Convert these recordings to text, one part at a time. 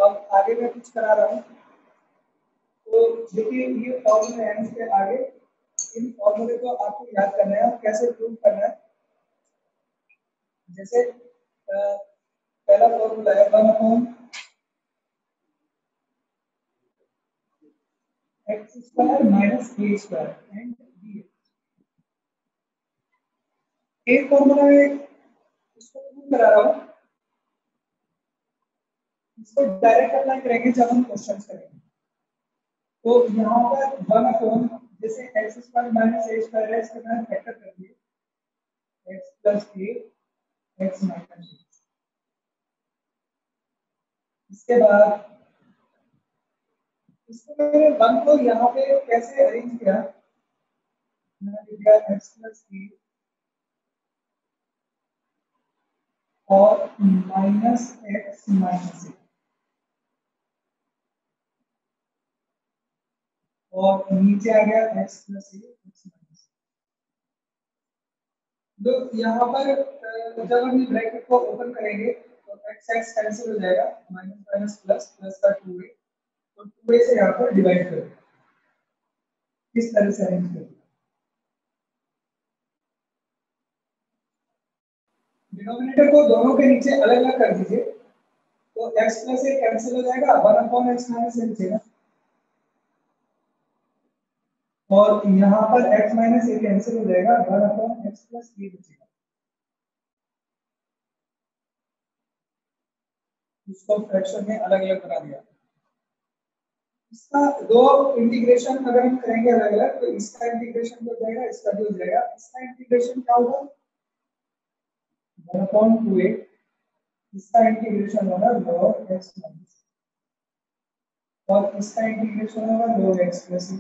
अब आगे मैं कुछ करा रहा हूँ, तो देखिए ये फॉर्मूले हैं, इसके आगे इन फॉर्मूले को आपको याद करना है और कैसे प्रूव करना है। जैसे पहला फॉर्मूला है 1/(x² - a² एंड dx। एक फॉर्मूला है, इसको प्रूव करा रहा हूँ, इसको डायरेक्ट अप्लाई करेंगे जब हम क्वेश्चंस करेंगे। तो यहाँ पर 1/, जैसे x² - a² है, इसके बाद फैक्टर कर दिए x + a x - a। इसके बाद इसको मैंने 1 को यहाँ पे कैसे अरेंज किया, मैंने लिखा x + a और -x - a और नीचे आ गया x + a x - a। तो यहाँ पर जब हम ब्रैकेट को ओपन करेंगे तो x कैंसिल हो जाएगा, माइनस प्लस प्लस का 2a, तो 2a से यहाँ पर डिवाइड करें, इस तरह से अरेंज करें। डिनोमिनेटर को दोनों के नीचे अलग अलग कर दीजिए, तो x + a कैंसिल हो जाएगा, 1/(x - a) बचेगा, और यहाँ पर x - a कैंसिल हो जाएगा, 1/(x + a) बचेगा। इसको फ्रैक्शन में अलग अलग बना दिया। इसका दो इंटीग्रेशन अगर हम करेंगे अलग अलग, तो इसका इंटीग्रेशन हो जाएगा, इसका भी हो जाएगा। इसका इंटीग्रेशन क्या होगा, 1/2a, इसका इंटीग्रेशन होगा log x माइनस, और इसका इंटीग्रेशन होगा log x प्लस a।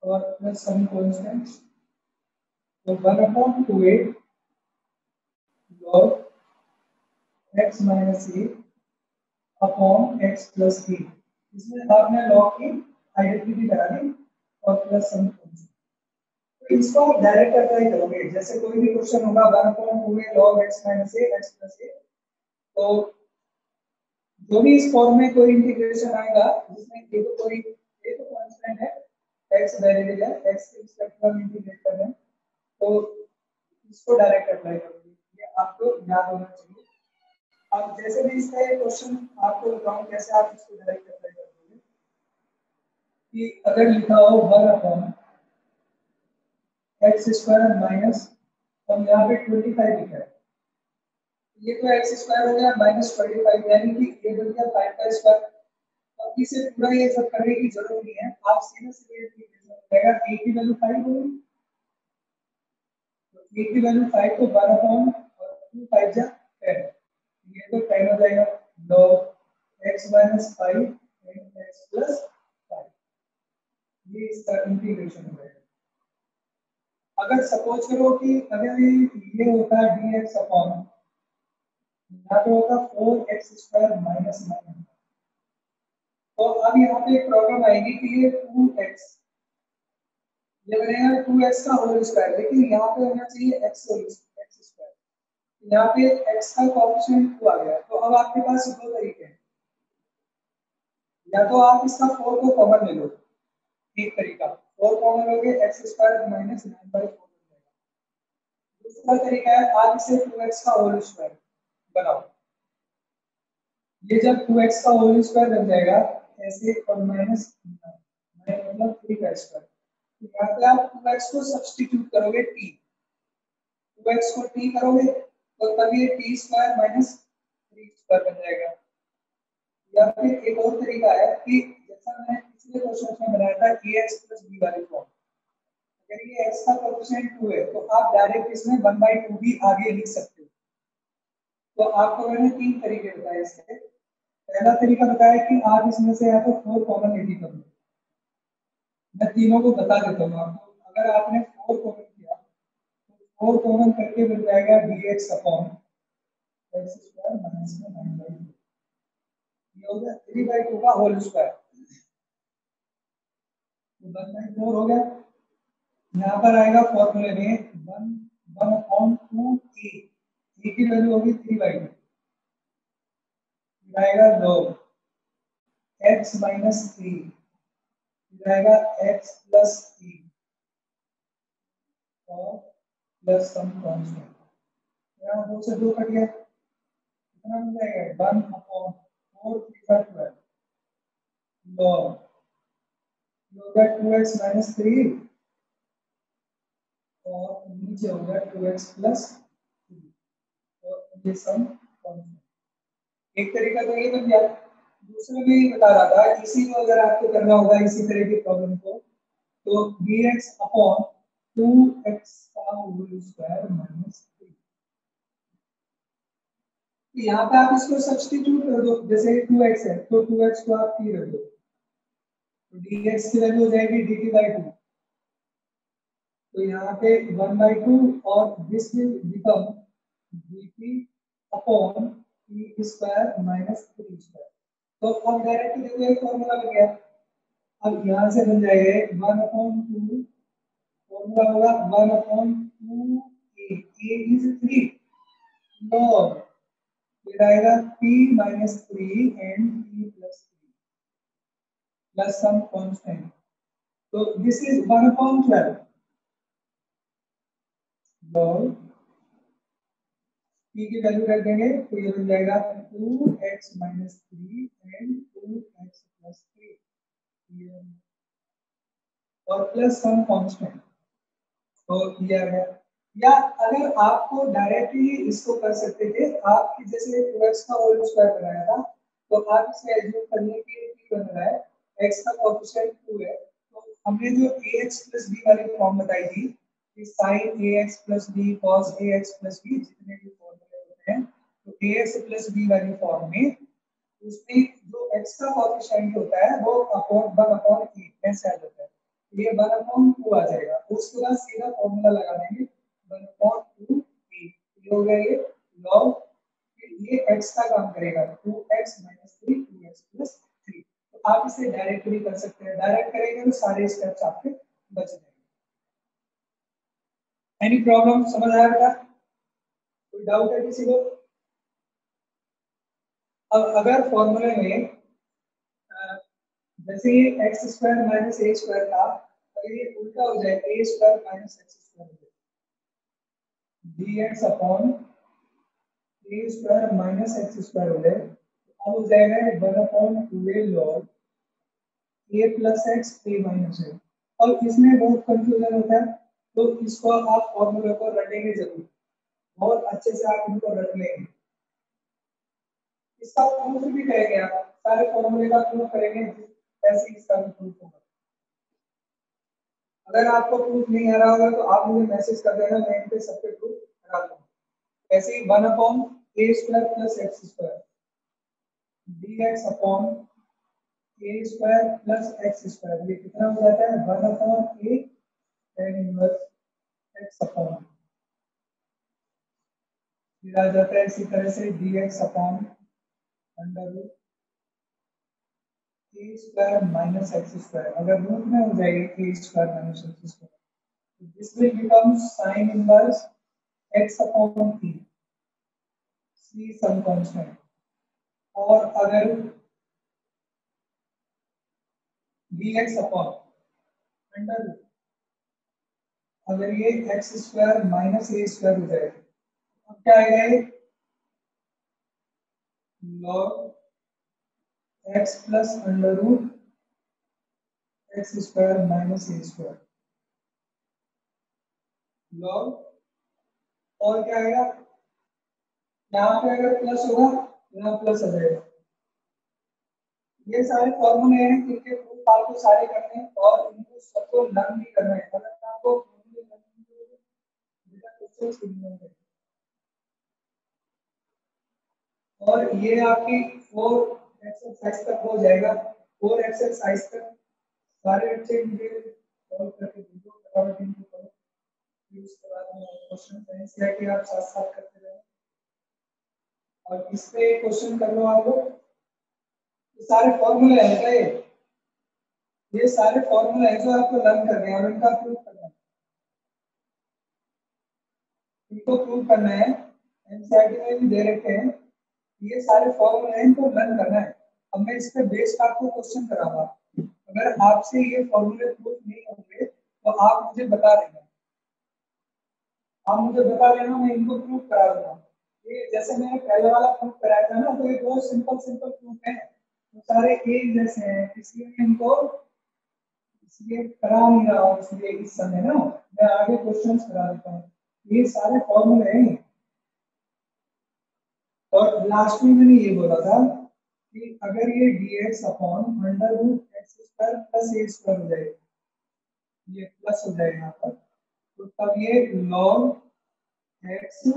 और प्लस सम कांस्टेंट, तो 1/2a log x minus a upon x plus a। इसमें आपने log की आइडेंटिटी लगा दी और प्लस सम कांस्टेंट। तो इसको आप डायरेक्ट अप्लाई करोगे, जैसे कोई भी क्वेश्चन होगा 1/2a log x minus a x plus a, तो जो भी इस फॉर्म में कोई इंटीग्रेशन आएगा जिसमें a तो कोई a तो कांस्टेंट है, x वेरिएबल है, x के रिस्पेक्ट में इंटीग्रेट कर रहे हैं, तो इसको डायरेक्ट अप्लाई करोगे, ये आपको याद होना चाहिए। अब जैसे भी इसका एक क्वेश्चन आपको बताऊं कैसे आप इसको डायरेक्ट अप्लाई करोगे, कि अगर लिखा हो 1/(x² माइनस, हम यहाँ पे 25 लिखा है, ये तो x² हो गया -25, यानी कि ये बन गया 5 का स्क्वायर। अब इसे पूरा ये सब करने की जरूरत नहीं है, आप सीधे सीधे इंटीग्रेशन हो जाएगा, a की वैल्यू 5 होगी, तो a की वैल्यू 5 तो 12 और 2 5 जा 10, ये तो 10 हो जाएगा log x - 5 and x + 5, ये इसका इंटीग्रेशन हो जाएगा। अगर सपोज करो कि अगर ये होता है dx अपॉन, यहाँ पे होता 4x² माइनस 9, तो अब यहाँ पे एक प्रॉब्लम आएगी कि ये 2x, ये बनेगा 2x का होल स्क्वायर, लेकिन यहाँ पे होना चाहिए x स्क्वायर, यहाँ पे x का कोएफिशिएंट 2 आ गया। तो अब आपके पास दो तरीके हैं, या तो आप इसका 4 को कॉमन ले लो, एक तरीका 4 कॉमन लोगे x² माइनस 9/4 बन जाएगा। दूसरा तरीका है आप इसे 2x का होल स्क्वायर बनाओ, ये जब 2x का होल स्क्वायर बन जाएगा ऐसे, और माइनस मतलब 3 का स्क्वायर, तो यहाँ पे आप 2x को सब्स्टिट्यूट करोगे t, 2x को t करोगे तो तब ये t² माइनस 3² बन जाएगा। या फिर एक और तरीका है कि जैसा मैंने पिछले क्वेश्चन में बनाया था ax + b वाली फॉर्म, अगर ये x का कोएफिशिएंट 2 है तो आप डायरेक्ट इसमें 1/2 भी आगे लिख सकते हो। तो आपको मैंने 3 तरीके बताए इसके। पहला तरीका बताया कि आप इसमें से या तो 4 कॉमन लेके करो, मैं तीनों को बता देता हूँ आपको। अगर आपने 4 कॉमन किया तो 4 कॉमन करके बन जाएगा dx अपॉन x² माइनस 9/2, ये हो गया 3/2 का होल स्क्वायर, तो 1/4 हो गया। यहाँ पर आएगा फॉर्मूले में 1/2 ए की वैल्यू होगी 3/2, आएगा log x माइनस ए, आएगा x प्लस ए और प्लस सम कांस्टेंट। यहाँ 2 से 2 कट गया, कितना मिल जाएगा 1/4 3/12 log 2x माइनस 3 और नीचे होगा 2x प्लस 3 और ये सम कांस्टेंट। एक तरीका तो ये बन गया। दूसरे में ये बता रहा था, इसी को अगर आपको करना होगा इसी तरह की प्रॉब्लम को, तो dx अपॉन 2x का होल स्क्वायर माइनस 3। यहाँ पे आप इसको सब्स्टिट्यूट कर दो, जैसे 2x है तो 2x को आप 3 रख दो, तो dx की वैल्यू हो जाएगी dt/2। तो यहाँ पे 1/2 और this will become dt upon t square minus 3 square. तो अब डायरेक्टली देखो ये फॉर्मूला बन गया। अब यहाँ से बन जाएगा 1/2, फॉर्मूला होगा 1/2 a इज 3 log, फिर आएगा p minus 3 and p plus 3 plus some constant. तो दिस इज 1/12 log p की वैल्यू रख देंगे तो ये बन जाएगा 2x minus 3 and 2x plus 3 और प्लस सम कांस्टेंट। तो ये आ गया। या अगर आपको डायरेक्टली इसको कर सकते थे, आपकी जैसे 2x का होल स्क्वायर बनाया था, तो आप इसे एज्यूम करने के लिए बन रहा है x का कोएफिशिएंट 2 है, तो हमने जो ax + b वाली फॉर्म बताई थी कि sin ax + b cos ax + b जितने भी फॉर्मूले होते हैं, तो ax + b वाली फॉर्म में उसमें जो x का कोएफिशिएंट होता है वो अपॉन 1/8 ऐसे आ जाता है, ये 1/2 आ जाएगा। उसके बाद सीधा फॉर्मूला लगा देंगे 1/2 a, ये हो गया ये log, फिर ये x का काम करेगा 2x - 3 2x + 3। तो आप इसे डायरेक्ट भी कर सकते हैं, डायरेक्ट करेंगे तो सारे स्टेप्स आपके बच जाएंगे। एनी प्रॉब्लम, समझ आया बेटा? कोई डाउट है किसी को? अब अगर फॉर्मूले में जैसे ये x² - a² था, अगर ये उल्टा हो जाए a² - x² हो जाए, dx अपॉन a² - x² हो जाए, अब हो जाएगा 1/2a log a + x a - x। और इसमें बहुत कंफ्यूजन होता है, तो इसको आप फॉर्मूले को रटेंगे जरूर, बहुत अच्छे से आप इनको रट लेंगे। इसका प्रूफ भी करेंगे, आप सारे फॉर्मूले का प्रूफ करेंगे, ऐसे इसका भी प्रूफ होगा। अगर आपको प्रूफ नहीं आ रहा होगा तो आप मुझे मैसेज कर देना, मैं इन पे सबके प्रूफ करा दूंगा। ऐसे ही 1/a² + x² dx upon a² + x², ये कितना हो जाता है 1/a tan inverse x upon, फिर आ जाता है इसी तरह से dx upon under root a² - x², अगर रूट में हो जाएगी a² - x², this will become sin inverse x upon t, c some constant. और अगर dx अपॉन अंडर रूट, अगर ये x² - a² हो जाए, अब क्या आएगा ये log x plus under root x² - a² log, और क्या आएगा, यहाँ पे अगर प्लस होगा यहाँ प्लस आ जाएगा। ये सारे फॉर्मूले हैं, इनके प्रूफ आपको सारे करने हैं और इनको सबको लर्न भी करना है। अगर आपको फॉर्मूले लर्न नहीं करोगे बेटा क्वेश्चन नहीं होंगे। और ये आपकी 4 एक्सरसाइज तक हो जाएगा, 4 एक्सरसाइज तक सारे बच्चे मुझे सॉल्व करके दीजिए, फटाफट इनको करो, फिर उसके बाद में क्वेश्चन एनसीईआरटी आप साथ साथ करते रहें। और इस पे क्वेश्चन कर लो आप लोग, सारे फॉर्मूले हैं क्या ये सारे फॉर्मूले हैं जो आपको लर्न करने हैं और इनका प्रूफ करना है। इनको प्रूव करना है, एनसीईआरटी में भी दे रखे हैं, ये सारे फॉर्मूले हैं, इनको लर्न करना है। अब मैं इस पे बेस पर आपको क्वेश्चन कराऊंगा, अगर आपसे ये फॉर्मूले प्रूव नहीं होंगे तो आप मुझे बता देना, मैं इनको प्रूव करा दूंगा। ये जैसे मैंने पहले वाला प्रूव कराया था ना, तो ये बहुत सिंपल सिंपल प्रूफ है, तो सारे एक जैसे हैं, इसलिए मैं इनको इसलिए करा नहीं रहा हूँ, इसलिए इस समय ना मैं आगे क्वेश्चंस करा देता हूँ। ये सारे फॉर्मूले हैं। और लास्ट में मैंने ये बोला था कि अगर ये dx upon under root x square plus a square हो जाएगा, ये प्लस हो जाएगा यहाँ पर, तो तब ये log x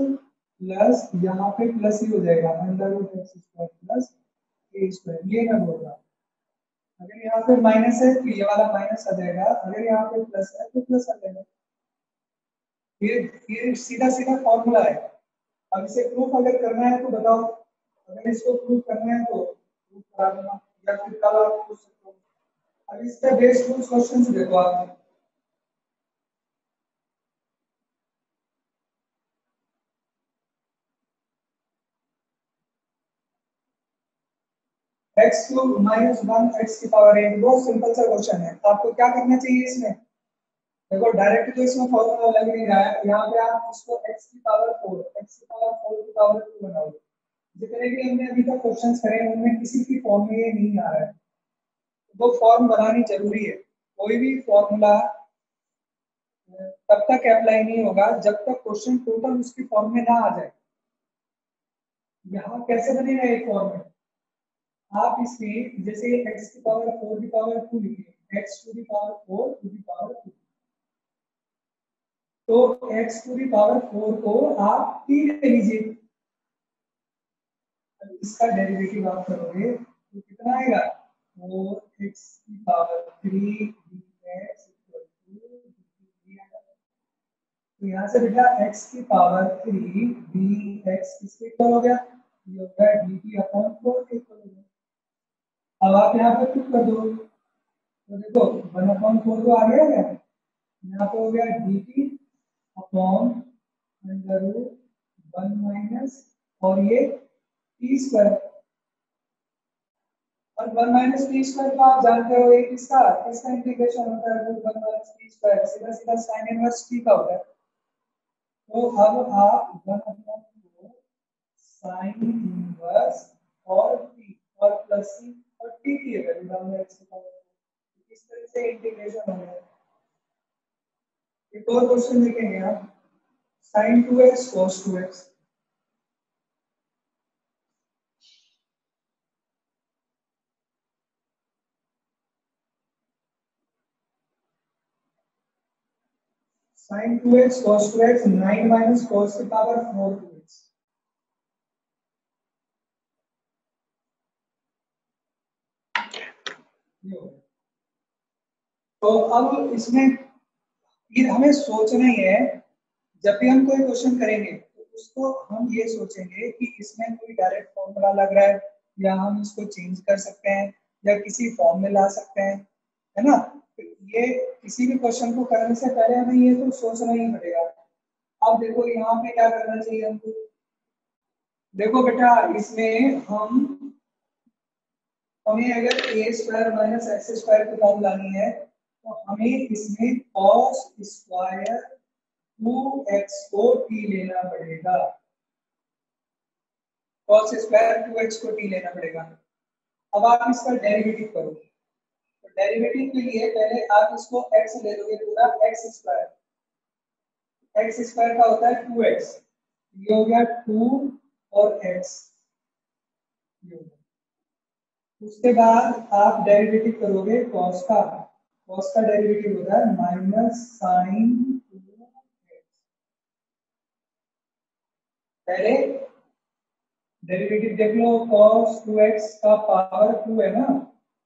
प्लस यहाँ पे प्लस ही हो जाएगा, under root x square plus a square, ये मैं बोल रहा हूँ। अगर यहाँ पे माइनस है तो ये वाला माइनस आ जाएगा, अगर यहाँ पे प्लस है तो प्लस आ जाएगा। ये सीधा सीधा फॉर्मूला है। अब इसे प्रूफ अगर करना है तो बताओ, अगर इसको प्रूफ करना है तो प्रूफ करा देना, या फिर कल आप पूछ सकते हो। अब इस पे बेस्ड कुछ क्वेश्चंस देखो आप। x क्यूब माइनस 1 x की पावर 8, बहुत सिंपल सा क्वेश्चन है। आपको क्या करना चाहिए इसमें, देखो डायरेक्ट तो इसमें फॉर्मूला लग नहीं रहा है, यहाँ पे आप इसको x की पावर 4 की पावर 2 बनाओ। जितने भी हमने अभी तक क्वेश्चंस करे हैं उनमें किसी की फॉर्म में ये नहीं आ रहा है, वो फॉर्म बनानी जरूरी है। कोई भी फॉर्मूला तब तक अप्लाई नहीं होगा जब तक क्वेश्चन टोटल उसकी फॉर्म में ना आ जाए। यहाँ कैसे बनेगा एक फॉर्म में, आप इसमें जैसे x की पावर 4 की पावर 2 लिखिए, x to the power 4 to the power 2, तो x टू दी पावर 4 को आप t ले लीजिए, इसका डेरिवेटिव आप करोगे तो कितना आएगा, 4x की power 3 dx equal to dt आएगा। तो यहाँ से बेटा x की पावर 3 dx किसके इक्वल हो गया, ये हो गया dt अपॉन 4 के इक्वल हो गया। अब आप यहाँ पे पुट कर दो, तो देखो 1 अपॉन 4 तो आ गया क्या, यहाँ पे हो गया dt upon under root 1 minus और ये टी स्क्वायर, और 1 माइनस टी स्क्वायर तो आप जानते हो ये किसका किसका इंटीग्रेशन होता है, रूट 1 माइनस टी स्क्वायर सीधा सीधा साइन इनवर्स टी का होता है। तो अब आप 1 अपॉन 4 साइन इनवर्स और टी और प्लस सी और टी की वैल्यू डालना है, इस तरह से इंटीग्रेशन हो गया। एक और क्वेश्चन देखेंगे आप, sin 2x cos 2x, sin 2x cos 2x 9 minus cos की पावर 4 2x, तो अब इसमें ये हमें सोचना ही है, जब भी हम कोई क्वेश्चन करेंगे तो उसको हम ये सोचेंगे कि इसमें कोई डायरेक्ट फॉर्मूला लग रहा है या हम इसको चेंज कर सकते हैं या किसी फॉर्म में ला सकते हैं, है ना। तो ये किसी भी क्वेश्चन को करने से पहले हमें ये तो सोचना ही पड़ेगा। अब देखो यहाँ पे क्या करना चाहिए हमको, देखो बेटा इसमें हमें अगर ए स्क्वायर माइनस एक्स स्क्वायर की फॉर्म लानी है तो हमें इसमें कॉस स्क्वायर 2x को t लेना पड़ेगा, cos स्क्वायर 2x को t लेना पड़ेगा। अब आप इसका डेरिवेटिव करो, तो डेरिवेटिव के लिए पहले आप इसको x ले लोगे, पूरा x स्क्वायर का होता है 2x, ये हो गया 2 और x, उसके बाद आप डेरिवेटिव करोगे cos का डेरिवेटिव होता है माइनस साइन 2x, पहले डेरिवेटिव देख लो, cos 2x का पावर 2 है ना,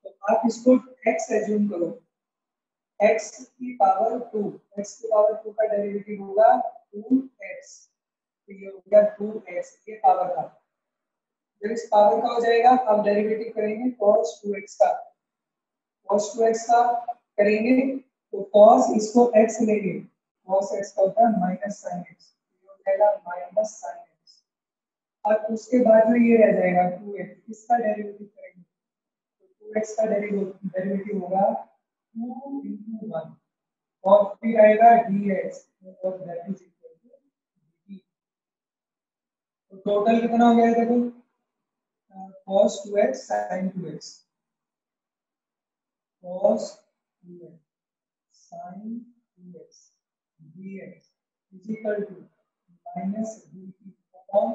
तो आप इसको x एज्यूम करो, x की पावर 2, x की पावर 2 का डेरिवेटिव होगा 2x, तो ये हो गया 2x के पावर का, जब इस पावर का हो जाएगा अब डेरिवेटिव करेंगे cos 2x का करेंगे, तो cos इसको x लेंगे, cos x का होता है माइनस साइन x, जाएगा माइनस साइन एक्स, और उसके बाद में ये रह जाएगा 2x, इसका डेरिवेटिव करेंगे तो 2x का डेरिवेटिव होगा 2 into 1 और फिर आएगा dx और that is equal to dt। तो टोटल कितना हो गया देखो, cos 2x sin 2x, cos 2x sin 2x dx is equal to minus dt upon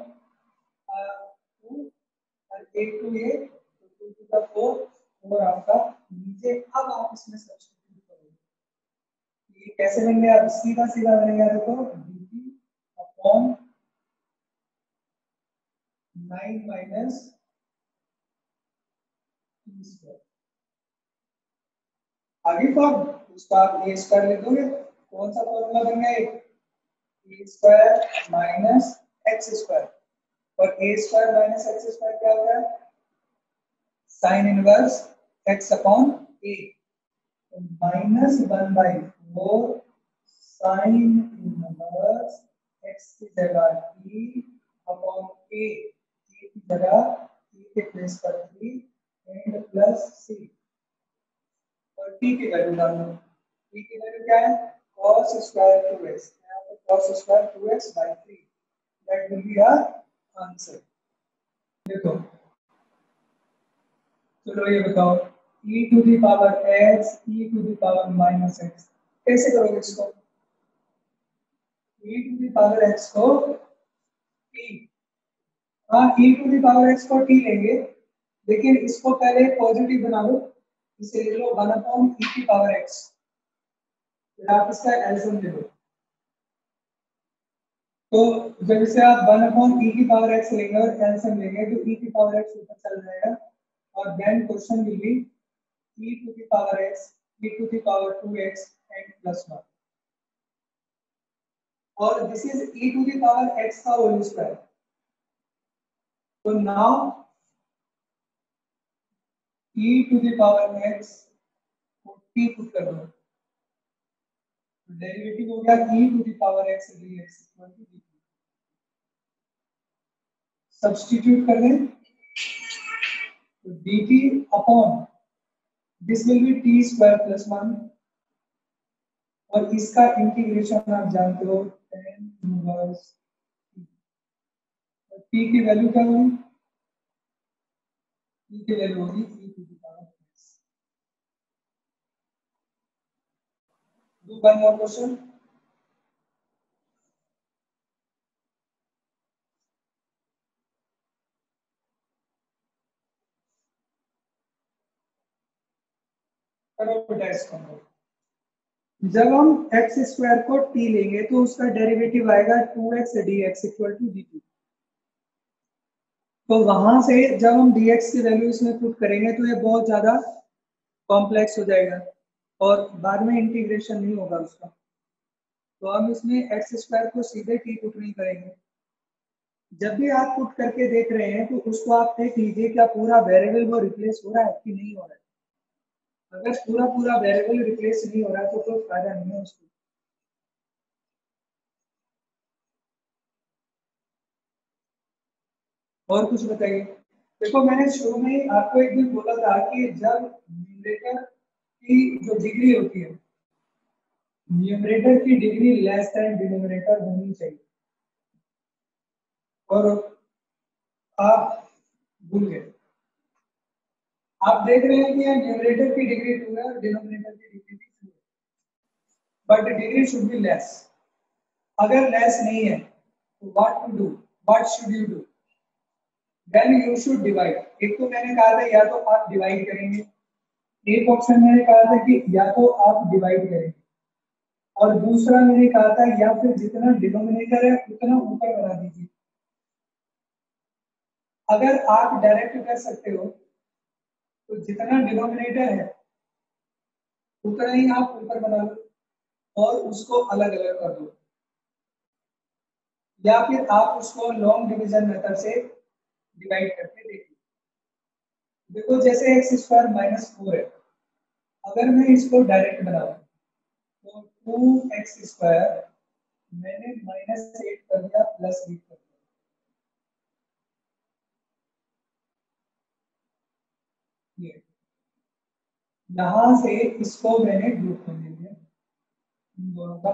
2 और 8 to 8 तो 2 to the 4 और आपका नीचे। अब आप इसमें सब्स्टिट्यूट करोगे, ये कैसे बन गया, सीधा सीधा बनेगा देखो dt upon 9 minus t square, आगे फॉर्म उसका आप a स्क्वायर लिख दोगे, कौन सा फॉर्मूला बन गया, a square minus x square, और a square minus x square क्या होता है, sine inverse x upon a, minus 1/4 sine inverse x की जगह t अपॉन a, की जगह t के प्लेस पर 3 एंड प्लस c, और t की वैल्यू डाल दो, t की वैल्यू क्या है cos स्क्वायर 2x, यहाँ पे cos square 2x/3, that will be our answer. देखो चलो ये बताओ e to the power x e to the power minus x कैसे करोगे इसको, e to the power x को t, हाँ e to the power x को t लेंगे, लेकिन इसको पहले पॉजिटिव बना लो, इसे ले लो 1/e की पावर x, फिर आप इसका एलसीएम ले लो, तो जब इसे आप 1/e की पावर x लेंगे और एलसीएम लेंगे तो e की पावर x ऊपर चल जाएगा, और then question will be e to the power x e to the power 2x and plus 1, और this is e to the power x का होल स्क्वायर। तो now e to the power x को t put कर दो, derivative हो गया e to the power x dx equal to dt, substitute कर दें तो dt upon this will be t square plus 1, और इसका इंटीग्रेशन आप जानते हो tan इनवर्स t, और t की वैल्यू क्या होगी, t की वैल्यू होगी e to the power x। Do one more question. जब हम x स्क्वायर को t लेंगे तो उसका डेरिवेटिव आएगा 2x dx equal to dt, तो वहां से जब हम dx की वैल्यू इसमें पुट करेंगे तो ये बहुत ज्यादा कॉम्प्लेक्स हो जाएगा और बाद में इंटीग्रेशन नहीं होगा उसका, तो हम इसमें x स्क्वायर को सीधे t पुट नहीं करेंगे। जब भी आप पुट करके देख रहे हैं तो उसको आप देख लीजिए क्या पूरा वेरिएबल वो रिप्लेस हो रहा है कि नहीं हो रहा है, अगर पूरा पूरा वेरिएबल रिप्लेस नहीं हो रहा है तो कोई फायदा नहीं है उसको। और कुछ बताइए। देखो मैंने शुरू में ही आपको एक दिन बोला था कि जब न्यूमरेटर की जो डिग्री होती है, न्यूमरेटर की डिग्री लेस देन डिनोमिनेटर होनी चाहिए, और आप भूल गए। आप देख रहे हैं कि न्यूमरेटर की डिग्री 2 है और डिनोमिनेटर की डिग्री 2 है, but degree should be less. अगर लेस नहीं है तो what to do, what should you do, then you should divide. एक तो मैंने कहा था या तो आप डिवाइड करेंगे, एक ऑप्शन मैंने कहा था कि या तो आप डिवाइड करेंगे, और दूसरा मैंने कहा था या फिर जितना डिनोमिनेटर है उतना ऊपर बना दीजिए। अगर आप डायरेक्ट कर सकते हो तो जितना डिनोमिनेटर है उतना ही आप ऊपर बना लो और उसको अलग अलग कर दो, या फिर आप उसको लॉन्ग डिवीजन मेथड से डिवाइड करके देखिए। देखो जैसे एक्स स्क्वायर माइनस 4 है, अगर मैं इसको डायरेक्ट बनाऊं तो 2x स्क्वायर मैंने -8 कर दिया +8 कर दिया। ये यहाँ से इसको मैंने ग्रुप में ले लिया इन दोनों का।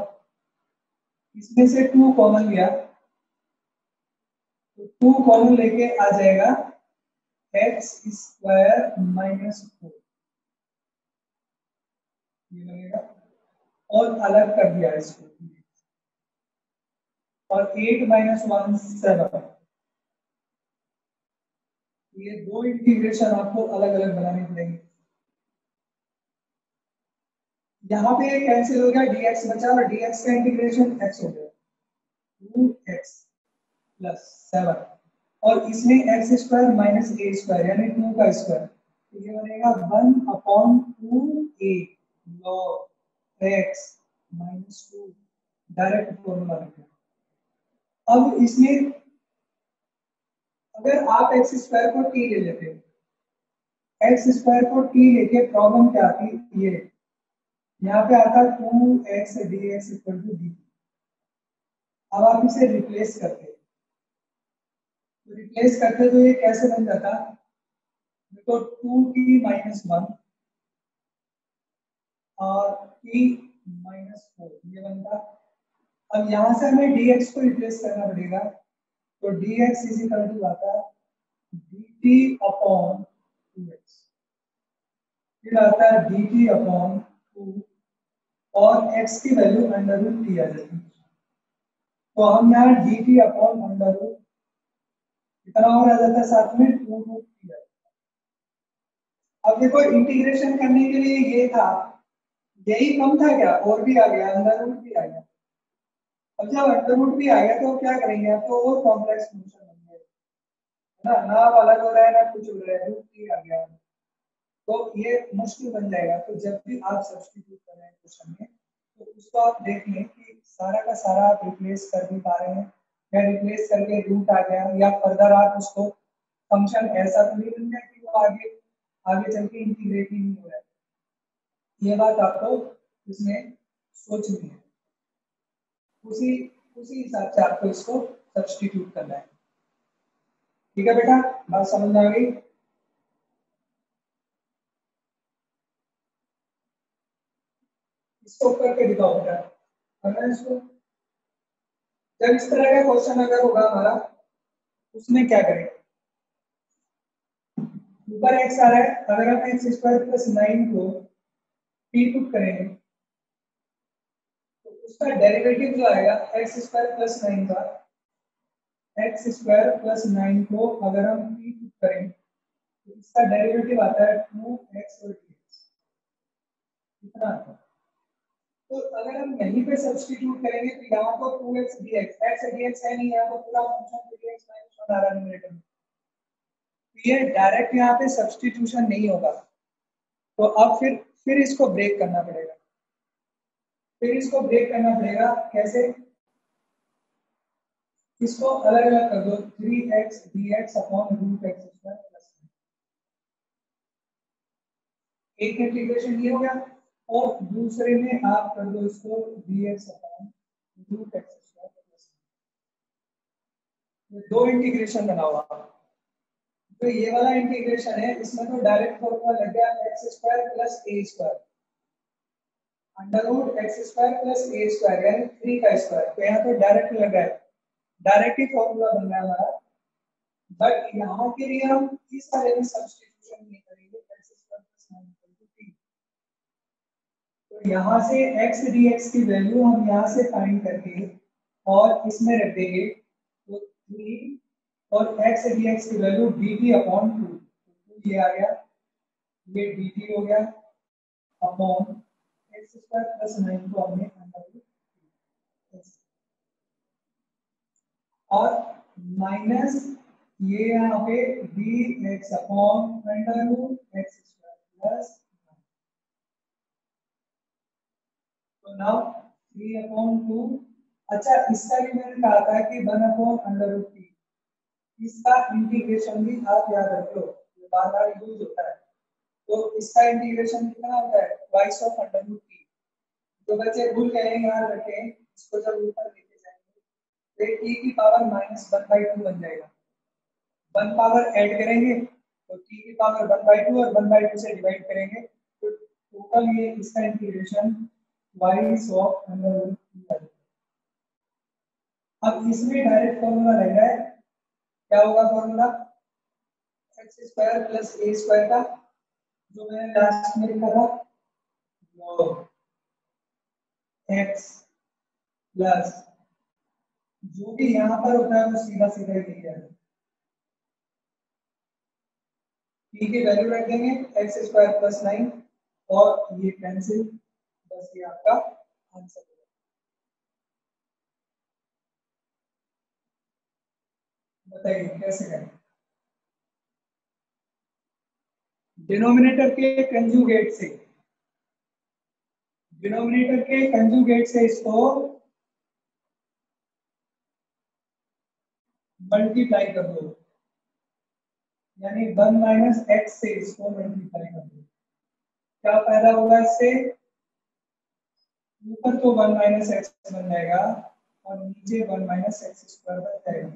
इसमें से 2 कॉमन लिया तो 2 कॉमन लेके आ जाएगा x² -4 ये बनेगा। और अलग कर दिया इसको और 8 - 1 7। ये दो इंटीग्रेशन आपको अलग अलग बनाने पड़ेंगे। यहाँ पे कैंसिल हो गया, dx बचा और dx का इंटीग्रेशन x हो गया 2x + 7 और इसमें x² - a² यानी 2 का स्क्वायर तो ये बनेगा 1/2a log x - 2 direct formula लिखा। अब इसमें अगर आप x² को t ले लेते x² को t लेके प्रॉब्लम क्या आती ये यहाँ पे आता 2x dx = dt। अब आप इसे रिप्लेस करते तो ये कैसे बन जाता देखो 2t - 1 और t - 4 ये बनता। अब यहाँ से हमें dx को रिप्लेस करना पड़ेगा तो dx = आता dt/2x फिर आता है dt/2 और x की वैल्यू √t आ जाती है तो हम यहाँ dt/√, इतना और आ जाता है साथ में 2√t। अब देखो इंटीग्रेशन करने के लिए ये था, यही कम था क्या, और भी आ गया, √, भी आ गया। अब जब √, भी आ गया तो क्या करेंगे, अब तो और कॉम्प्लेक्स फंक्शन बन गया है ना अलग हो रहा है ना कुछ हो रहा है, √3 आ गया तो ये मुश्किल बन जाएगा। तो जब भी आप सब्स्टिट्यूट कर रहे हैं क्वेश्चन में तो उसको आप देख लें कि सारा का सारा आप रिप्लेस कर भी पा रहे हैं या रिप्लेस करके रूट आ गया या फर्दर आप उसको फंक्शन ऐसा तो नहीं बन गया कि वो आगे आगे चल के इंटीग्रेट ही नहीं हो रहा है। ये बात आपको इसमें सोचनी है, उसी उसी हिसाब से आपको इसको सब्स्टिट्यूट करना है। ठीक है बेटा, बात समझ में आ गई। इसको करके दिखाओ बेटा, करना है इसको। जब इस तरह का क्वेश्चन अगर होगा हमारा उसमें क्या करें, ऊपर x आ रहा है, अगर हम x² + 9 को p पुट करेंगे तो उसका डेरिवेटिव जो आएगा x² + 9 का, x² + 9 को अगर हम p पुट करें तो इसका डेरिवेटिव आता है 2x और dx इतना आता है। तो अगर हम यहीं पे सब्स्टिट्यूट करेंगे तो यहाँ तो 2x dx x dx है नहीं, यहाँ तो पूरा फंक्शन dx - 1 आ रहा है न्यूमरेटर में, ये डायरेक्ट यहाँ पे सब्स्टिट्यूशन नहीं होगा। तो अब फिर इसको ब्रेक करना पड़ेगा, कैसे, इसको अलग अलग कर दो 3x dx/√x², एक इंटीग्रेशन ये हो गया और दूसरे में आप कर दो इसको dx/√x², ये दो इंटीग्रेशन बनाओ आप। तो ये वाला इंटीग्रेशन है, इसमें तो डायरेक्ट फॉर्मूला लग गया x² + a² √x² + a² यानी 3 का स्क्वायर, तो यहाँ तो डायरेक्ट लग रहा है, डायरेक्ट ही फॉर्मूला बन रहा है हमारा। बट यहाँ के लिए हम इस वाले में सब्स्टिट्यूशन नहीं करेंगे, x² + 9 = t। तो यहाँ से x dx की वैल्यू हम यहाँ से फाइंड करके और इसमें रख देंगे तो 3 और x dx की वैल्यू dt/2, तो ये आ गया, ये dt हो गया अपॉन x² + 9 को हमने और माइनस ये यहाँ पे dx/√x² प्लस, तो नाउ 3/2। अच्छा इसका भी मैंने कहा था कि 1/√t, इसका इंटीग्रेशन भी आप याद रखो, ये बार बार यूज होता है। तो इसका इंटीग्रेशन कितना होता है, ट्वाइस ऑफ √t। तो बच्चे भूल गए याद रखें, इसको जब ऊपर लेके तो ये टी की पावर -1/2 बन जाएगा। 1 पावर ऐड करेंगे तो टी की पावर 1/2 और 1/2 से डिवाइड करेंगे तो टोटल ये इसका integration twice of under root. अब इसमें डायरेक्ट फॉर्मूला लग रहा है, क्या होगा formula? X square plus a square का जो मैंने लास्ट में लिखा था log x प्लस जो भी यहाँ पर होता है वो सीधा सीधा ही लिख जाएगा। टी की वैल्यू रख देंगे एक्स स्क्वायर प्लस 9 और ये कैंसिल, बस ये आपका आंसर है। बताइए कैसे करें? डिनोमिनेटर के कंजुगेट से, डिनोमिनेटर के कंजुगेट से इसको मल्टीप्लाई कर दो, यानी 1 माइनस एक्स से इसको मल्टीप्लाई कर दो। क्या पैदा होगा इससे? ऊपर तो 1 माइनस एक्स बन जाएगा और नीचे 1 माइनस एक्स स्क्वायर बन जाएगा।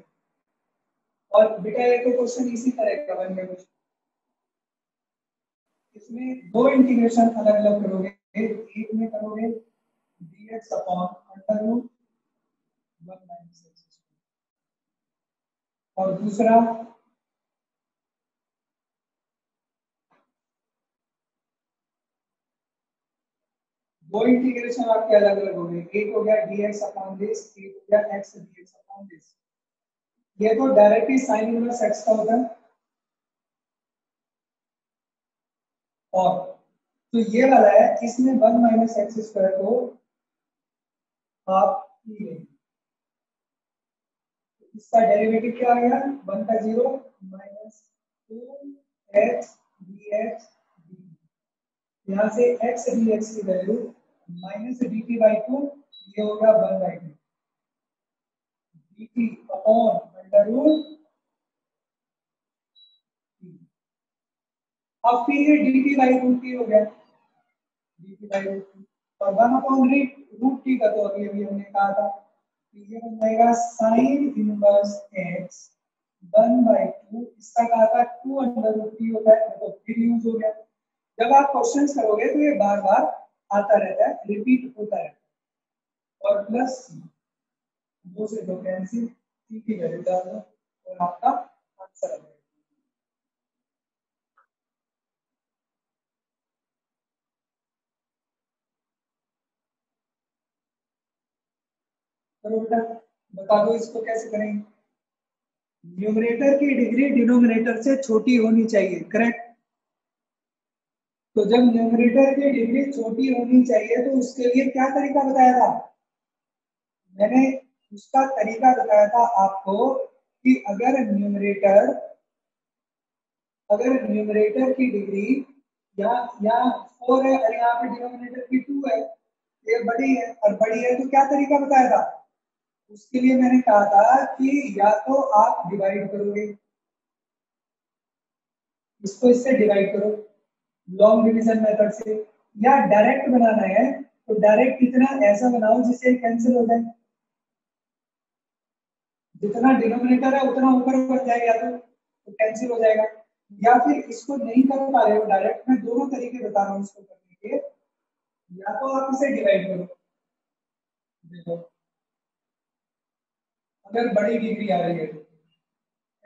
और बेटा ये तो क्वेश्चन इसी तरह का बन गया। इसमें दो इंटीग्रेशन अलग अलग करोगे, एक में करोगे dx upon under root 1 minus x और दूसरा दो इंटीग्रेशन आपके अलग अलग हो गए, एक हो गया dx अपॉन दिस, एक हो गया x dx अपॉन दिस। ये तो डायरेक्टली साइन इनवर्स x का होता है, और तो ये वाला है इसमें 1 माइनस एक्स स्क्वायर को आप लेंगे, इसका डेरिवेटिव क्या आ गया? 1 का 0 माइनस 2x dx dt। यहाँ से x dx की वैल्यू माइनस dt/2, ये होगा 1/2 dt अपॉन अंडर रूट। अब फिर ये dt/2 हो गया, dt/2 और 1 अपॉन रूट t का तो अभी अभी हमने कहा था, ये बन जाएगा साइन इनवर्स x 1/2। इसका कहा था 2 अंडर रूट t होता है, तो फिर यूज हो गया। जब आप क्वेश्चंस करोगे तो ये बार बार आता रहता है, रिपीट होता है। और प्लस दो से दो कैंसिल, t की वैल्यू डाल दो और आपका आंसर आ जाएगा। चलो बेटा बता दो इसको कैसे करेंगे। न्यूमरेटर की डिग्री डिनोमिनेटर से छोटी होनी चाहिए, करेक्ट? तो जब न्यूमरेटर की डिग्री छोटी होनी चाहिए तो उसके लिए क्या तरीका बताया था? मैंने उसका तरीका बताया था आपको कि अगर न्यूमरेटर की डिग्री यहाँ 4 है और यहाँ पे डिनोमिनेटर की 2 है, ये बड़ी है और बड़ी है, तो क्या तरीका बताया था? उसके लिए मैंने कहा था कि या तो आप डिवाइड करोगे, इसको इससे डिवाइड करो लॉन्ग डिवीजन मेथड से, या डायरेक्ट बनाना है तो डायरेक्ट कितना ऐसा बनाओ जिससे कैंसिल हो जाए, जितना डिनोमिनेटर है उतना ऊपर बन जाएगा तो कैंसिल हो जाएगा। या फिर इसको नहीं कर पा रहे हो डायरेक्ट, मैं दोनों तरीके बता रहा हूँ इसको करने के। या तो आप इसे डिवाइड करो, देखो अगर बड़ी डिग्री आ रही है तो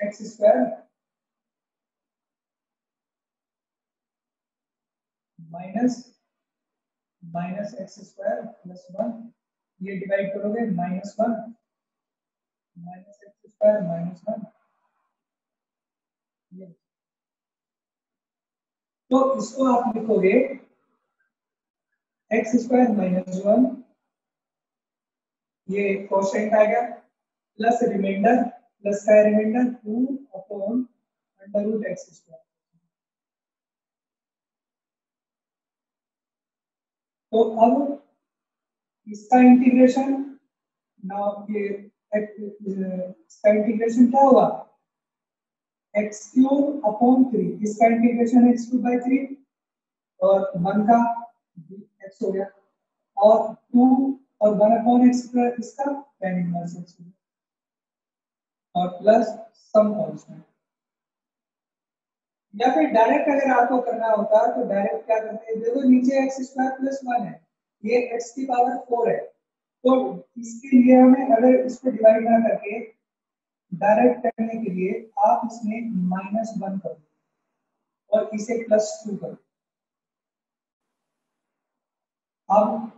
x square minus minus x square plus 1, ये डिवाइड करोगे -1 माइनस एक्स स्क्वायर -1, तो इसको आप लिखोगे एक्स स्क्वायर -1, ये कोशेंट आ गया, प्लस रिमाइंडर, प्लस का remainder 2 upon under root x square. तो अब इसका इंटीग्रेशन ना, ये इसका इंटीग्रेशन क्या होगा? x³ अपॉन 3, इसका इंटीग्रेशन x³/3 और 1 का x हो गया, और 2 और 1 अपॉन x² इसका tan इनवर्स x हो गया। और प्लस सम कांस्टेंट। या फिर डायरेक्ट अगर आपको करना होता तो डायरेक्ट क्या करते हैं, देखो नीचे एक्स स्क्वायर प्लस 1 है, ये एक्स की पावर 4 है, तो इसके लिए हमें अगर इसको डिवाइड ना करके डायरेक्ट करने के लिए आप इसमें -1 कर दो और इसे +2 कर दो। अब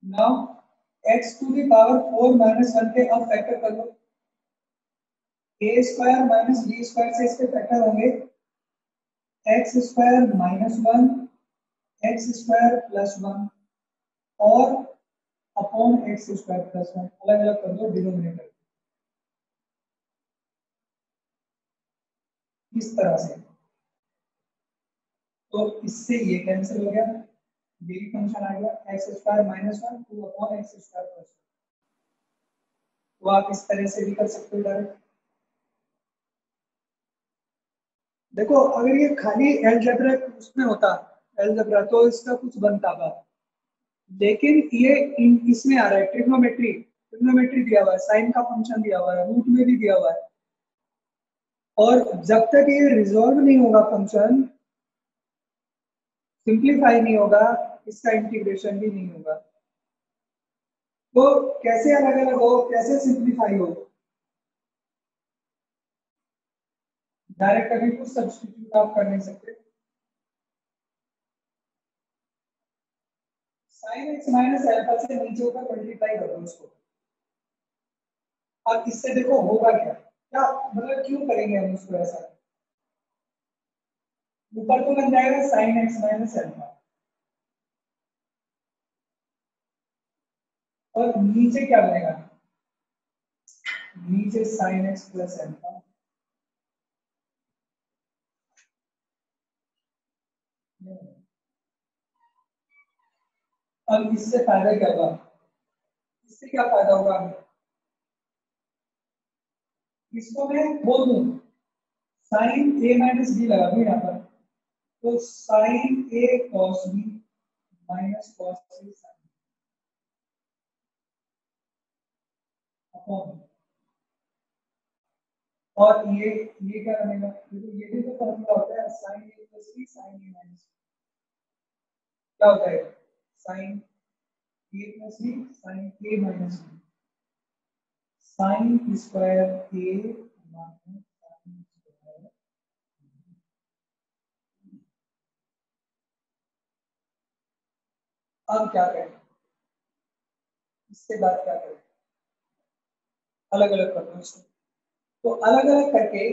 now x to the power 4 -1 के अब फैक्टर कर लो, a square minus b square से इसके फैक्टर होंगे x स्क्वायर -1 x स्क्वायर +1 और अपॉन x स्क्वायर +1, अलग अलग कर दो डिनोमिनेटर इस तरह से। तो इससे ये कैंसिल हो गया, ये भी फंक्शन आ गया x square -1 2 upon x square +1। तो आप इस तरह से भी कर सकते हो डायरेक्ट। देखो अगर ये खाली अलजेब्रा उसमें होता अलजेब्रा तो इसका कुछ बनता था, लेकिन ये इसमें आ रहा है ट्रिग्नोमेट्री, ट्रिग्नोमेट्री दिया हुआ है, साइन का फंक्शन दिया हुआ है, रूट में भी दिया हुआ है, और जब तक ये रिजॉल्व नहीं होगा फंक्शन, सिंप्लीफाई नहीं होगा, इसका इंटीग्रेशन भी नहीं होगा। तो कैसे अलग अलग हो, कैसे सिंप्लीफाई हो, डायरेक्ट कभी कुछ सब्स्टिट्यूट आप कर नहीं सकते। साइन एक्स माइनस अल्फा से नीचे ऊपर मल्टीप्लाई कर दो उसको। अब इससे देखो होगा क्या, क्या मतलब क्यों करेंगे हम उसको ऐसा, ऊपर तो बन जाएगा साइन एक्स माइनस अल्फा और नीचे क्या बनेगा, नीचे साइन एक्स प्लस अल्फा। अब इससे फायदा क्या होगा, इससे क्या फायदा होगा, इसको मैं बोल दूं साइन ए माइनस बी लगा दूं यहाँ पर, तो साइन ए कॉस बी माइनस कॉस सी साइन अपॉन, और ये क्या बनेगा, ये भी तो फॉर्मूला होता है साइन ए प्लस बी साइन ए माइनस, क्या होता है साइन ए प्लस बी साइन ए माइनस बी, साइन स्क्वायर ए माइनस साइन स्क्वायर। अब क्या करें, इससे बात क्या करें, अलग अलग कर दो इसको। तो अलग अलग करके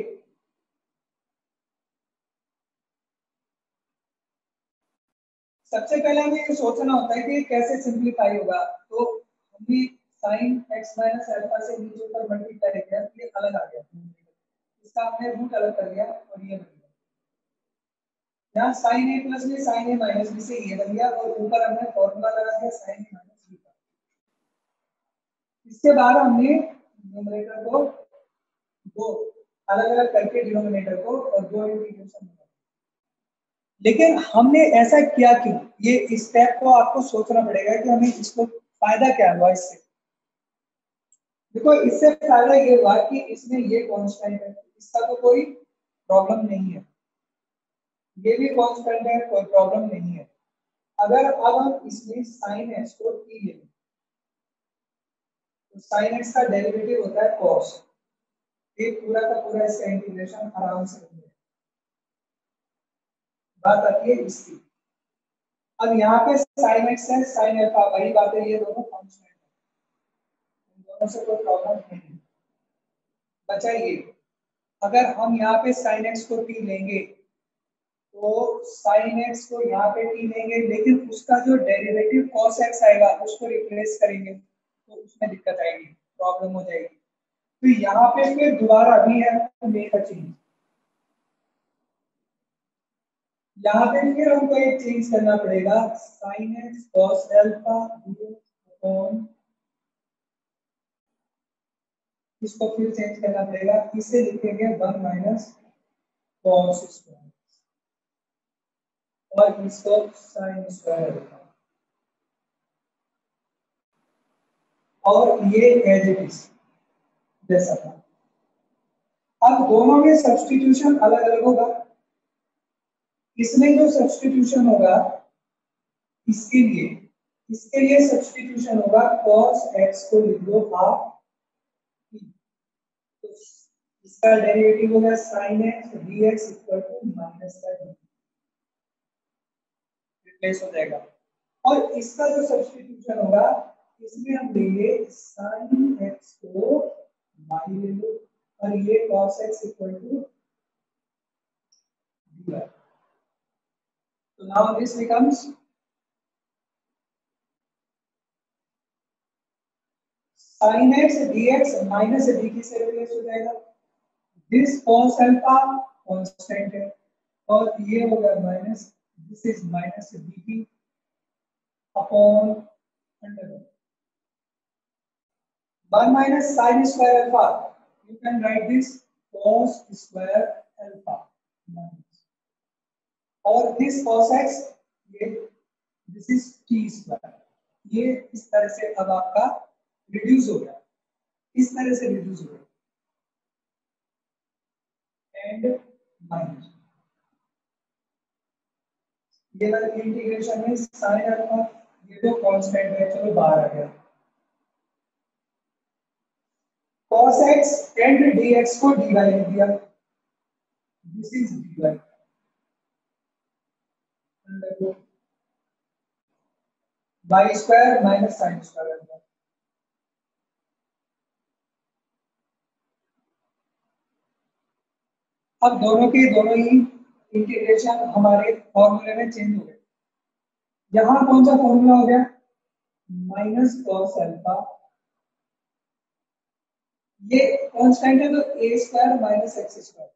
सबसे पहले हमें ये सोचना होता है कि कैसे सिंप्लीफाई होगा, तो हमने साइन एक्स माइनस अल्फा से नीचे ऊपर मल्टीप्लाई किया, ये अलग आ गया, इसका हमने रूट अलग कर लिया और ये बन गया, यहाँ साइन ए प्लस में साइन ए माइनस बी से ये बन गया और ऊपर हमने फॉर्मूला लगा दिया साइन ए माइनस बी का। इसके बाद हमने न्यूमरेटर को दो अलग अलग करके डिनोमिनेटर को और दो इंटीग्रेशन, लेकिन हमने ऐसा किया क्यों, ये स्टेप को आपको सोचना पड़ेगा कि हमें इसको फायदा क्या हुआ इससे। देखो इससे फायदा ये हुआ कि इसमें ये कांस्टेंट है, इसका तो कोई प्रॉब्लम नहीं है, ये भी कांस्टेंट है, कोई प्रॉब्लम नहीं है। अगर अब हम इसमें साइन एक्स को टी लें तो साइन एक्स का डेरिवेटिव होता है कॉस, ये पूरा का पूरा इसका इंटीग्रेशन आराम से हो जाएगा। बात आती है इसकी, अब यहाँ पे साइन एक्स है साइन अल्फा वही बात है, ये दोनों कांस्टेंट है, इन दोनों से कोई प्रॉब्लम नहीं है। बचा ये, अगर हम यहाँ पे साइन एक्स को टी लेंगे तो साइन एक्स को यहाँ पे टी लेंगे, लेकिन उसका जो डेरिवेटिव कॉस एक्स आएगा उसको रिप्लेस करेंगे तो उसमें दिक्कत आएगी, प्रॉब्लम हो जाएगी। तो यहाँ पे फिर दोबारा भी है तो मेक अ चेंज, यहाँ पे फिर हमको एक चेंज करना पड़ेगा, sine x cos alpha upon, इसको फिर चेंज करना पड़ेगा, इसे लिखेंगे 1 माइनस कॉस स्क्वायर और इसको साइन स्क्वायर अल्फा। और ये एज इट इज जैसा था। अब दोनों में सब्स्टिट्यूशन अलग अलग होगा। इसमें जो सब्स्टिट्यूशन होगा इसके लिए सब्स्टिट्यूशन होगा cos x को लिख दो हाफ, तो इसका डेरिवेटिव होगा sin x dx equal to minus का रिप्लेस हो जाएगा। और इसका जो सब्स्टिट्यूशन होगा इसमें हम लेंगे sin x को y ले लो और ये cos x equal to dy। तो now this becomes sin x dx minus dt से रिप्लेस हो जाएगा। दिस cos अल्फा कांस्टेंट है और ये होगा minus, this is minus dt upon under root 1 minus sin square alpha. You can write this cos square alpha minus, और this cos x ये this is t square। ये इस तरह से अब आपका रिड्यूस हो गया, इस तरह से रिड्यूस हो गया एंड माइनस ये वाला इंटीग्रेशन में sin अल्फा ये तो कांस्टेंट है, चलो बाहर आ गया। cos x एंड dx को dy लिख दिया, this is dy under root y square minus sin square alpha. अब दोनों के दोनों ही इंटीग्रेशन हमारे फॉर्मूले में चेंज हो गए। यहां कौन सा फॉर्मूला हो गया, माइनस कॉस अल्फा, ये कांस्टेंट है तो a square minus x square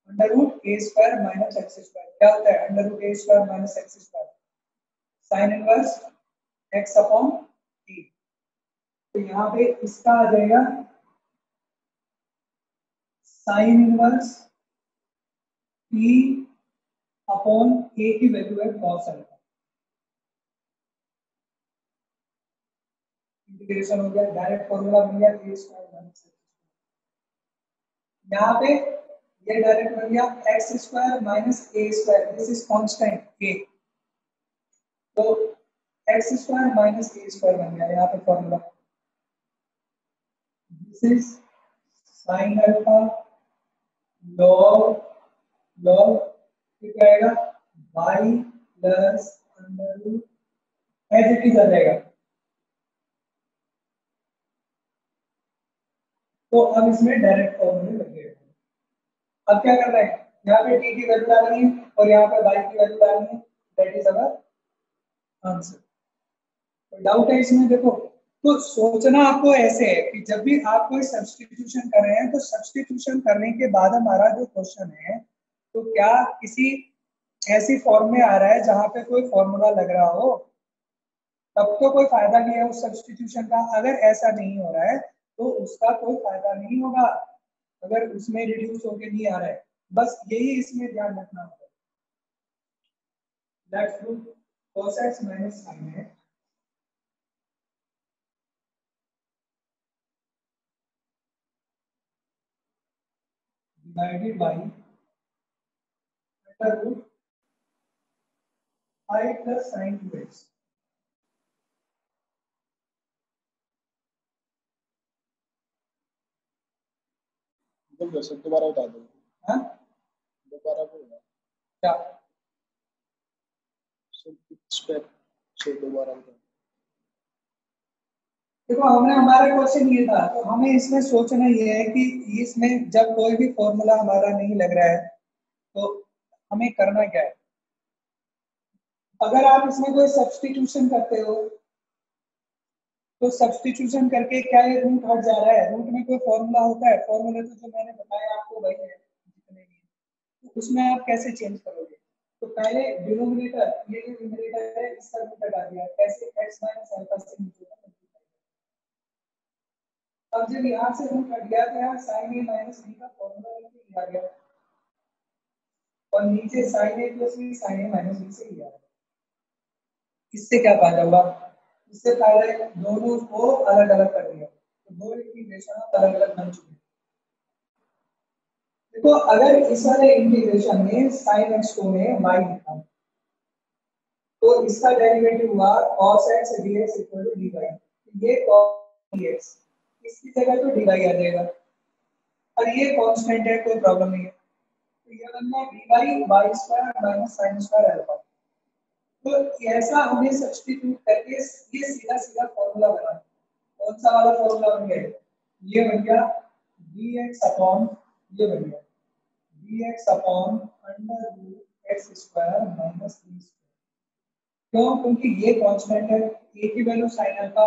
under root a square minus x square क्या होता है, under root a square minus x square sine inverse x upon a. तो यहाँ पे इसका आ जाएगा sine inverse t upon a की वैल्यू है कॉस अल्फा। इंटीग्रेशन हो गया, डायरेक्ट फॉर्मूला बन गया ए स्क्वायर माइनस एक्स। यहाँ पे ये डायरेक्ट बन गया x square minus a square, this is constant a, तो x square minus a square बन गया यहाँ पे formula. This is sine alpha log log क्या आएगा y plus under root as it is आ जाएगा। तो अब इसमें डायरेक्ट फॉर्मूले लग गए। अब क्या करना है, यहाँ पे t की वैल्यू डालनी है और यहाँ पे y की वैल्यू डालनी है, दैट इज अवर आंसर। तो डाउट है इसमें देखो, तो सोचना आपको ऐसे है कि जब भी आप कोई सब्स्टिट्यूशन कर रहे हैं तो सब्स्टिट्यूशन करने के बाद हमारा जो क्वेश्चन है तो क्या किसी ऐसी फॉर्म में आ रहा है जहां पे कोई फॉर्मूला लग रहा हो, तब तो कोई फायदा नहीं है उस सब्स्टिट्यूशन का। अगर ऐसा नहीं हो रहा है तो उसका कोई फायदा नहीं होगा, अगर उसमें रिड्यूस होके नहीं आ रहा है, बस यही इसमें ध्यान रखना होगा। Let's do cos x minus sin x divided by under root I plus sin 2x। बोल सब दोबारा बता दो। हाँ दोबारा बोलना क्या, सब स्टेप से दोबारा बता। देखो हमने हमारा क्वेश्चन ये था, तो हमें इसमें सोचना ये है कि इसमें जब कोई भी फॉर्मूला हमारा नहीं लग रहा है तो हमें करना क्या है। अगर आप इसमें कोई सब्स्टिट्यूशन करते हो तो सब्स्टिट्यूशन करके क्या ये रूट हट जा रहा है, रूट में कोई फॉर्मूला होता है, फॉर्मूला तो जो मैंने बताया आपको वही है जितने भी है, तो उसमें आप कैसे चेंज करोगे। तो पहले डिनोमिनेटर ये जो न्यूमरेटर है इसका रूट हटा दिया, कैसे x माइनस अल्फा से निकलेगा। अब जब यहाँ से रूट हट गया तो यहाँ साइन ए माइनस बी का फॉर्मूला लेके लिया गया और नीचे साइन ए प्लस बी साइन ए माइनस बी से लिया गया। इससे क्या फायदा होगा, इससे पहले दोनों को अलग अलग कर दिया, तो दो इंटीग्रेशन अलग अलग बन चुके हैं। देखो अगर इस वाले इंटीग्रेशन में sin x को मैं y लिखा हूं, तो इसका डेरिवेटिव हुआ cos x dx equal to dy। ये cos dx, इसकी जगह तो dy आ जाएगा, और ये कांस्टेंट है, कोई प्रॉब्लम नहीं है। तो ये बनना dy y square minus sin square alpha. तो ऐसा हमें सब्स्टिट्यूट करके ये सीधा सीधा फॉर्मूला बना, कौन सा वाला फॉर्मूला बन गया, ये बन गया dx अपॉन, ये बन गया dx upon under root x square minus b square. क्यों? क्योंकि ये कांस्टेंट है, a की वैल्यू sin अल्फा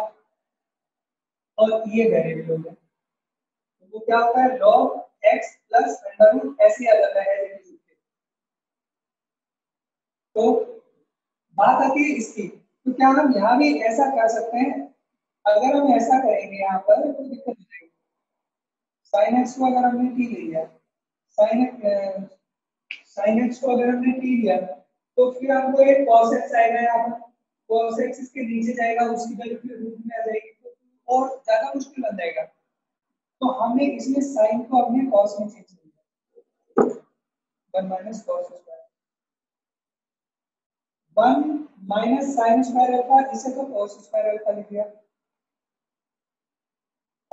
और ये वेरिएबल हो गया, तो वो क्या होता है log x plus under root ऐसे आ जाता है। तो बात आती है इसकी, तो क्या हम यहाँ भी ऐसा कर सकते हैं? अगर हम ऐसा करेंगे यहाँ पर तो दिक्कत हो जाएगी। sin x को अगर हमने t ले लिया, sin x को अगर हमने t लिया, तो फिर हमको एक cos x आएगा, यहाँ पर cos x इसके नीचे जाएगा, उसकी वैल्यू फिर रूट में आ जाएगी, तो और ज्यादा मुश्किल बन जाएगा। तो हमने इसमें sin को अपने cos में चेंज किया, 1 minus cos square, 1 minus sin square alpha, इसे तो cos स्क्वायर अल्फा लिख दिया,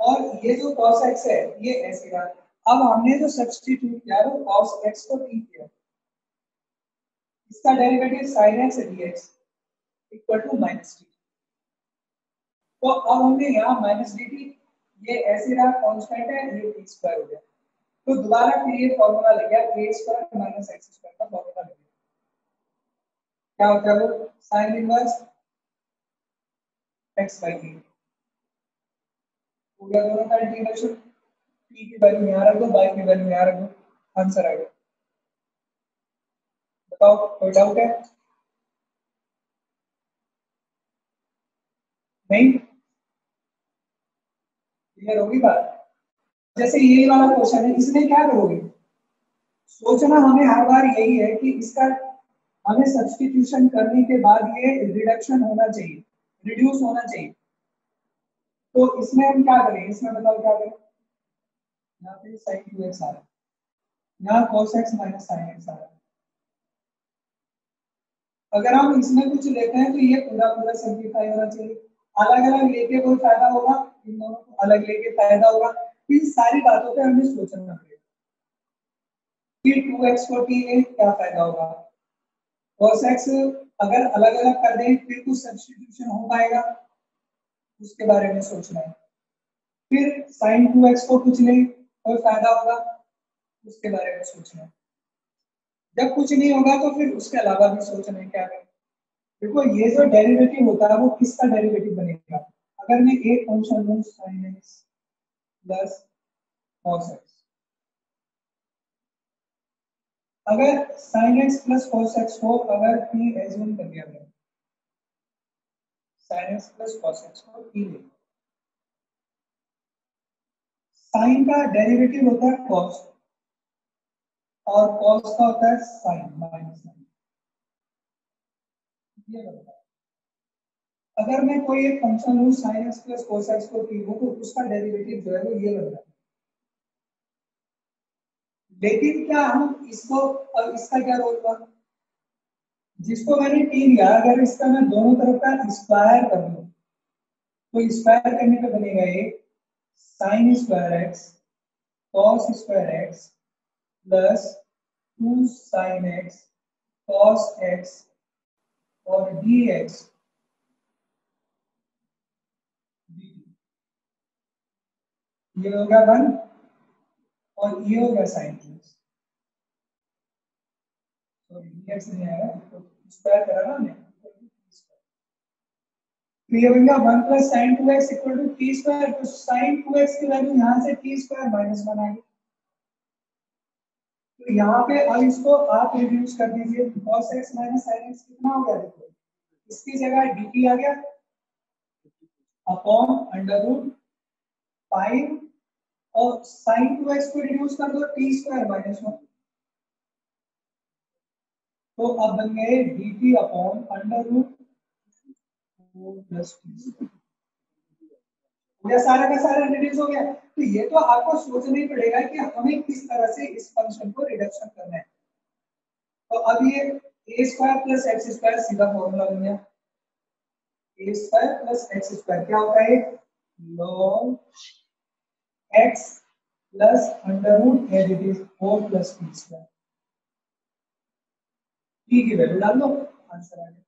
और ये जो cos x है ये ऐसे रहा। अब हमने जो सब्स्टिट्यूट किया वो cos x को t किया, इसका derivative sin x dx equal to minus dt। तो अब हमने यहाँ माइनस dt, ये ऐसे रहा कांस्टेंट है, ये t स्क्वायर हो गया। तो दोबारा फिर ये फॉर्मूला लग गया a square minus x square का फॉर्मूला लग गया। क्या होता है वो? sin inverse x by t हो गया, दोनों का इंटीग्रेशन, t की वैल्यू यहाँ रख दो, y की वैल्यू यहाँ रख दो, आंसर आ गया। बताओ कोई डाउट है? नहीं क्लियर होगी बात? जैसे ये वाला क्वेश्चन है, इसमें क्या करोगे? सोचना हमें हर बार यही है कि इसका हमें सब्स्टिट्यूशन करने के बाद ये रिडक्शन होना चाहिए, रिड्यूस होना चाहिए। तो इसमें हम क्या करें? इसमें बताओ क्या करें? यहाँ पे sin 2x आ रहा है, यहाँ cos x minus sin x आ रहा है। अगर हम इसमें कुछ लेते हैं तो ये पूरा पूरा सिंप्लीफाई होना चाहिए। अलग अलग लेके कोई फायदा होगा? इन दोनों को अलग लेके फायदा होगा। इन सारी बातों पे हमें सोचना पड़ेगा कि 2x को t में क्या फायदा होगा, cos x अगर अलग अलग कर दें फिर कुछ सब्स्टिट्यूशन हो पाएगा, उसके बारे में सोचना है। फिर sin 2x को कुछ नहीं, कोई फायदा होगा, उसके बारे में सोचना है। जब कुछ नहीं होगा तो फिर उसके अलावा भी सोचना है क्या करें। देखो ये जो डेरिवेटिव होता है वो किसका डेरिवेटिव बनेगा? अगर मैं एक फंक्शन लूं sin x plus cos x, अगर sin x plus cos x को अगर t एज्यूम कर दिया जाए, sin x plus cos x को t ले, sin का डेरिवेटिव होता है cos और cos का होता है sin माइनस sin, ये बनता है। अगर मैं कोई एक फंक्शन लूं sin x plus cos x को t लूं, तो उसका डेरिवेटिव जो है वो ये बनता है। लेकिन क्या हम इसको, अब इसका क्या रोल हुआ? जिसको मैंने t लिया, अगर इसका मैं दोनों तरफ का स्क्वायर कर दूं, तो स्क्वायर करने पे बनेगा एक sin square x cos square x plus 2 sin x cos x और dx dt। ये हो गया 1 और ये हो गया sin 2x, सॉरी dx नहीं आएगा, तो स्क्वायर करा ना हमने, तो ये बन गया 1 plus sin 2x equal to t square. तो sin 2x की वैल्यू यहाँ से t स्क्वायर माइनस 1 आ गई, तो यहाँ पे अब इसको आप रिड्यूस कर दीजिए, cos x minus sin x कितना हो गया? देखो इसकी जगह dt आ गया अपॉन अंडर रूट 5, और sin 2x को रिड्यूस कर दो t स्क्वायर माइनस 1, तो अब बन गए dt upon under root 4 plus t square सारा का सारा रिड्यूस हो गया। तो ये तो आपको सोचना ही पड़ेगा कि हमें किस तरह से इस फंक्शन को रिडक्शन करना है। तो अब ये a square plus x square सीधा फॉर्मूला बन गया, a square plus x square क्या होता है log x plus under root as it is 4 plus t square. T की वैल्यू डाल दो, आंसर आ गया।